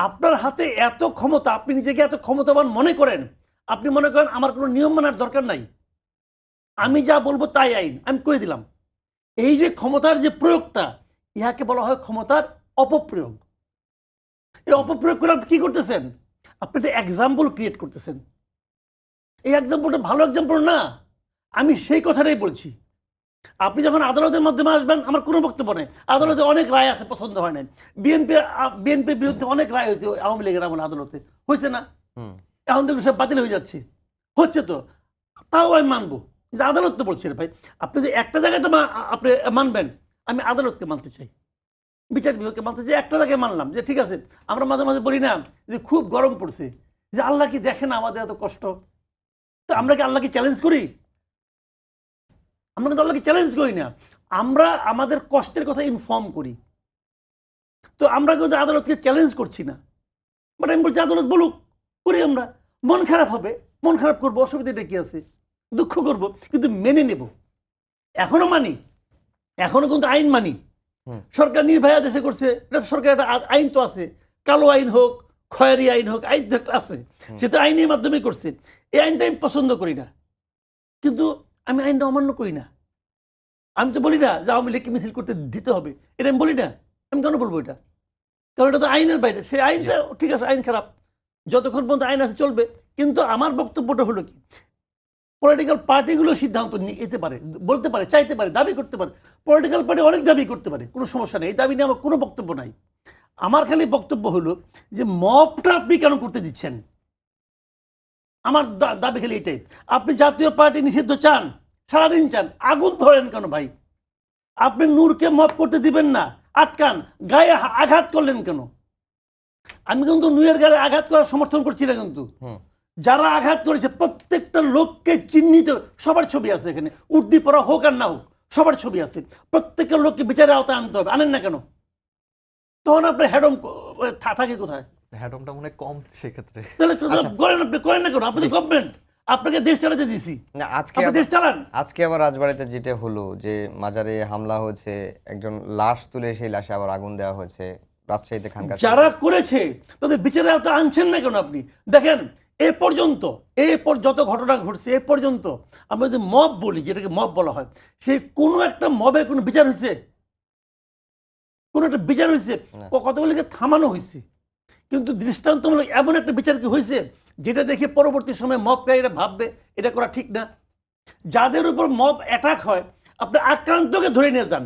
আপনার হাতে এত ক্ষমতা, আপনি নিজেকে এত ক্ষমতাবান মনে করেন, আপনি মনে করেন আমার কোনো নিয়ম মানার দরকার নাই, আমি যা বলবো তাই আইন, আমি করে দিলাম। এই যে ক্ষমতার যে প্রয়োগটা, ইহাকে বলা হয় ক্ষমতার অপপ্রয়োগ। এই অপপ্রয়োগ করে আপনি কি করতেছেন? আপনি একটা এক্সাম্পল ক্রিয়েট করতেছেন। এই এক্সাম্পলটা ভালো এক্সাম্পল না, আমি সেই কথাটাই বলছি। আপনি যখন আদালতের মাধ্যমে আসবেন, আমার কোনো বক্তব্য নেই। আদালতে অনেক রায় আছে, পছন্দ হয় না। বিএনপির বিরুদ্ধে অনেক রায় হয়েছে আওয়ামী লীগের আমলে, আদালতে হয়েছে না? এখন দেখুন সব বাতিল হয়ে যাচ্ছে, হচ্ছে তো, তাও আমি মানবো যে আদালত তো বলছে। ভাই আপনি যে একটা জায়গায় তো আপনি মানবেন, আমি আদালতকে মানতে চাই, বিচার বিভাগকে মানতে চাই। একটা জায়গায় মানলাম যে ঠিক আছে। আমরা মাঝে মাঝে বলি না যে খুব গরম পড়ছে, যে আল্লাহ কি দেখেন আমাদের এত কষ্ট? তো আমরা কি আল্লাহকে চ্যালেঞ্জ করি? আমরা কিন্তু আল্লাহকে চ্যালেঞ্জ করি না, আমরা আমাদের কষ্টের কথা ইনফর্ম করি। তো আমরা কিন্তু আদালতকে চ্যালেঞ্জ করছি না, বাট আমি বলছি আদালত বলুক, করি আমরা। মন খারাপ হবে, মন খারাপ করবো, অসুবিধাটা কি আছে? দুঃখ করব, কিন্তু মেনে নেব। এখনো মানি, এখনো কিন্তু আইন মানি। সরকার নির্ভয়া দেশে করছে, এটা সরকার একটা আইন তো আছে, কালো আইন হোক, খয়েরি আইন হোক, আইন তো একটা আছে, সেটা আইনের মাধ্যমে করছে। এই আইনটা আমি পছন্দ করি না, কিন্তু আমি আইনটা অমান্য করি না। আমি তো বলি না যে আওয়ামী লীগকে মিছিল করতে দিতে হবে, এটা আমি বলি না। আমি কেন বলবো এটা? কারণ এটা তো আইনের বাইরে। সেই আইনটা ঠিক আছে, আইন খারাপ, যতক্ষণ পর্যন্ত আইন আছে চলবে। কিন্তু আমার বক্তব্যটা হলো কি, পলিটিক্যাল পার্টিগুলো সিদ্ধান্ত নিতে পারে, বলতে পারে, চাইতে পারে, দাবি করতে পারে। পলিটিক্যাল পার্টি অনেক দাবি করতে পারে, কোনো সমস্যা নেই, এই দাবি নিয়ে আমার কোনো বক্তব্য নাই। আমার খালি বক্তব্য হলো যে মবটা আপনি কেন করতে দিচ্ছেন? আমার দাবি খালি এটাই। আপনি জাতীয় পার্টি নিষিদ্ধ চান, সারাদিন চান, আগুন ধরেন কেন ভাই? আপনি নূরকে মব করতে দিবেন না, আটকান, গায়ে আঘাত করলেন কেন? আমি কিন্তু নূরের গায়ে আঘাত করার সমর্থন করছি না, কিন্তু যারা আঘাত করেছে প্রত্যেকটা লোককে চিহ্নিত, সবার ছবি আছে এখানে, উর্দি পড়া হোক আর না হোক, সবার ছবি আছে। প্রত্যেকটা লোককে বিচারে আওতায় আনতে হবে, আনেন না কেন? তখন আপনার হ্যাডম থাকে কোথায়? হ্যাডমটা মনে কম সেক্ষেত্রে। তাহলে করেন, আপনি করেন না কেন? আপনি তো গভর্নমেন্ট, আপনাকে দেশ চালাতে দিছি, আপনি দেশ চালান। আজকে আবার রাজবাড়িতে যেটা হলো, যে মাজারে হামলা হয়েছে, একজন লাশ তুলে সেই লাশে আবার আগুন দেওয়া হয়েছে, রাজশাহীতে খানকা। যারা করেছে তাদের বিচারে আওতায় আনছেন না কেন আপনি? দেখেন এ পর্যন্ত, যত ঘটনা ঘটছে এ পর্যন্ত, আমরা যদি মব বলি, যেটাকে মব বলা হয়, সেই কোনো একটা মবের কোনো বিচার হয়েছে? কোনো একটা বিচার হয়েছে? কতগুলিকে থামানো হয়েছে, কিন্তু দৃষ্টান্তমূলক এমন একটা বিচার কি হয়েছে যেটা দেখে পরবর্তী সময় মবকারীরা ভাববে এটা করা ঠিক না? যাদের উপর মব অ্যাটাক হয়, আপনি আক্রান্তকে ধরে নিয়ে যান,